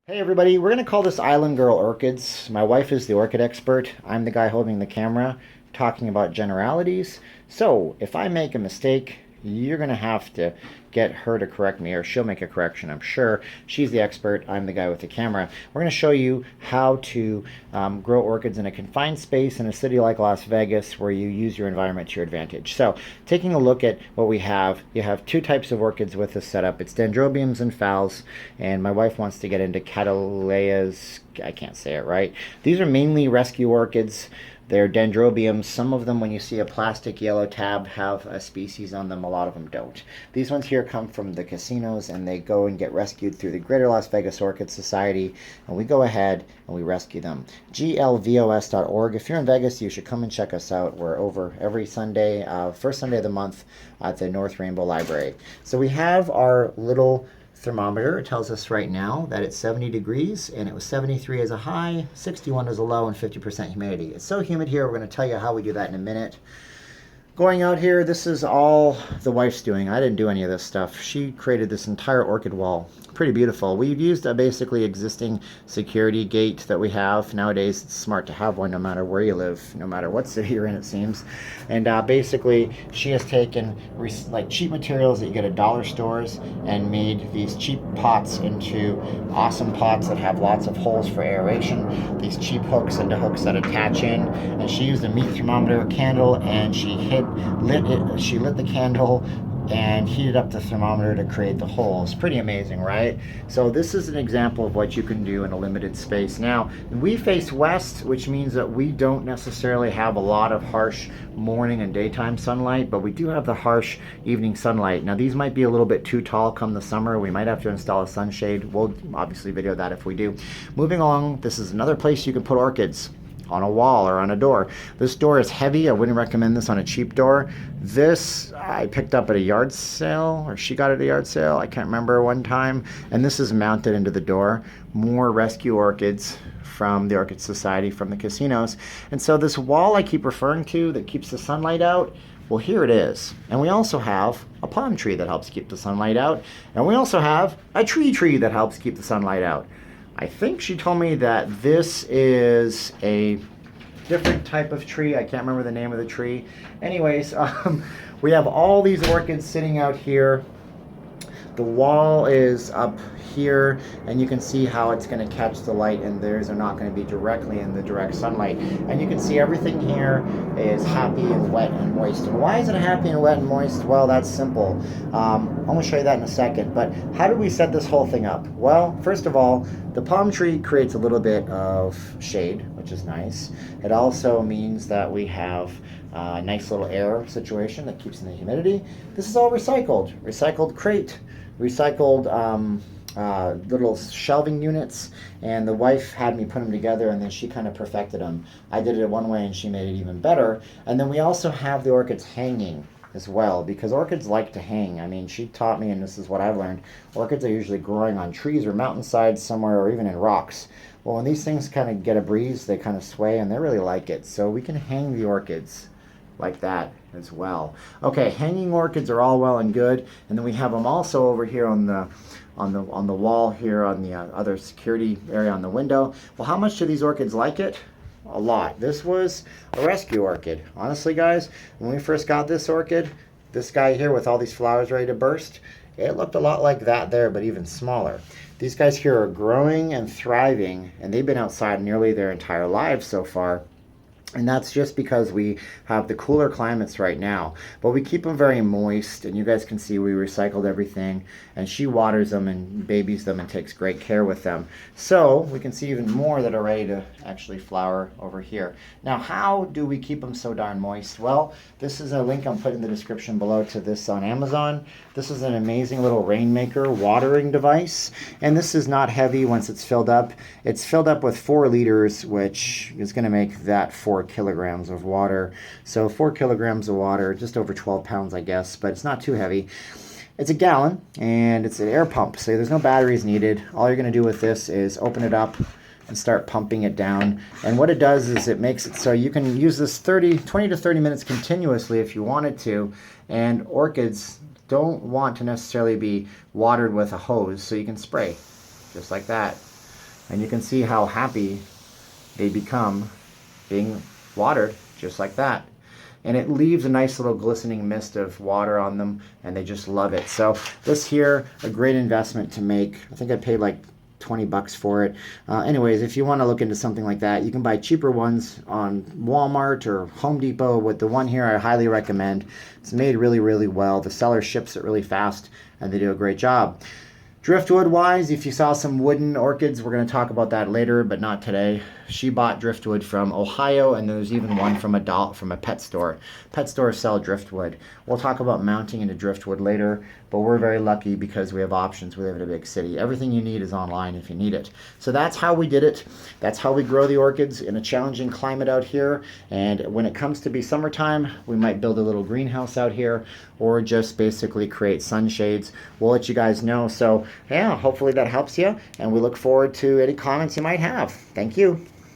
Hey everybody, we're going to call this Island Girl Orchids. My wife is the orchid expert. I'm the guy holding the camera talking about generalities. So if I make a mistake, you're going to have to get her to correct me, or she'll make a correction, I'm sure. She's the expert. I'm the guy with the camera. We're going to show you how to grow orchids in a confined space in a city like Las Vegas where you use your environment to your advantage. So taking a look at what we have, you have two types of orchids with this setup. It's dendrobiums and phals, and my wife wants to get into cattleyas. I can't say it right. These are mainly rescue orchids. They're dendrobiums. Some of them, when you see a plastic yellow tab, have a species on them. A lot of them don't. These ones here come from the casinos, and they go and get rescued through the Greater Las Vegas Orchid Society, and we go ahead and we rescue them. glvos.org. If you're in Vegas, you should come and check us out. We're over every Sunday, first Sunday of the month at the North Rainbow Library. So we have our little thermometer. It tells us right now that it's 70 degrees, and it was 73 as a high, 61 as a low, and 50% humidity. It's so humid here, we're going to tell you how we do that in a minute. Going out here, this is all the wife's doing. I didn't do any of this stuff. She created this entire orchid wall. Pretty beautiful. We've used a basically existing security gate that we have. Nowadays, it's smart to have one no matter where you live, no matter what city you're in, it seems. And basically, she has taken like cheap materials that you get at dollar stores and made these cheap pots into awesome pots that have lots of holes for aeration. These cheap hooks into hooks that attach in. And she used a meat thermometer, a candle, and she lit the candle and heated up the thermometer to create the holes. Pretty amazing, right? So this is an example of what you can do in a limited space. Now, we face west, which means that we don't necessarily have a lot of harsh morning and daytime sunlight, but we do have the harsh evening sunlight. Now, these might be a little bit too tall come the summer. We might have to install a sunshade. We'll obviously video that if we do. Moving along, this is another place you can put orchids, on a wall or on a door. This door is heavy. I wouldn't recommend this on a cheap door. This I picked up at a yard sale, or she got it at a yard sale. I can't remember one time. And this is mounted into the door. More rescue orchids from the Orchid Society from the casinos. And so this wall I keep referring to that keeps the sunlight out, well, here it is. And we also have a palm tree that helps keep the sunlight out. And we also have a tree that helps keep the sunlight out. I think she told me that this is a different type of tree. I can't remember the name of the tree. Anyways, we have all these orchids sitting out here. The wall is up here, and you can see how it's going to catch the light, and theirs are not going to be directly in the direct sunlight. And you can see everything here is happy and wet and moist. And why is it happy and wet and moist? Well, that's simple. I'm going to show you that in a second. But how do we set this whole thing up? Well, first of all, the palm tree creates a little bit of shade, which is nice. It also means that we have a nice little air situation that keeps in the humidity. This is all recycled. Recycled crate, recycled little shelving units, and the wife had me put them together, and then she kind of perfected them. I did it one way and she made it even better. And then we also have the orchids hanging as well, because orchids like to hang. I mean, she taught me, and this is what I've learned, orchids are usually growing on trees or mountainsides somewhere, or even in rocks. Well, when these things kind of get a breeze, they kind of sway, and they really like it. So we can hang the orchids like that as well. Okay, hanging orchids are all well and good, and then we have them also over here on the wall here, on the other security area on the window. Well, how much do these orchids like it? A lot. This was a rescue orchid. Honestly, guys, when we first got this orchid, this guy here with all these flowers ready to burst, it looked a lot like that there, but even smaller. These guys here are growing and thriving, and they've been outside nearly their entire lives so far. And that's just because we have the cooler climates right now. But we keep them very moist, and you guys can see we recycled everything. And she waters them and babies them and takes great care with them. So we can see even more that are ready to actually flower over here. Now, how do we keep them so darn moist? Well, this is a link I'm putting in the description below to this on Amazon. This is an amazing little rainmaker watering device. And this is not heavy once it's filled up. It's filled up with 4 liters, which is going to make that 4 kilograms of water. So 4 kilograms of water, just over 12 pounds, I guess, but it's not too heavy. It's a gallon, and it's an air pump, so there's no batteries needed. All you're going to do with this is open it up and start pumping it down. And what it does is it makes it so you can use this 20 to 30 minutes continuously if you wanted to. And orchids don't want to necessarily be watered with a hose, so you can spray just like that. And you can see how happy they become being watered just like that. And it leaves a nice little glistening mist of water on them, and they just love it. So this here, a great investment to make. I think I paid like 20 bucks for it. Anyways, if you want to look into something like that, you can buy cheaper ones on Walmart or Home Depot. With the one here, I highly recommend. It's made really, really well. The seller ships it really fast, and they do a great job. Driftwood wise, if you saw some wooden orchids, we're going to talk about that later, but not today. She bought driftwood from Ohio, and there's even one from a pet store. Pet stores sell driftwood. We'll talk about mounting into driftwood later, but we're very lucky because we have options. We live in a big city. Everything you need is online if you need it. So that's how we did it. That's how we grow the orchids in a challenging climate out here. And when it comes to be summertime, we might build a little greenhouse out here or just basically create sunshades. We'll let you guys know. So yeah, hopefully that helps you, and we look forward to any comments you might have. Thank you.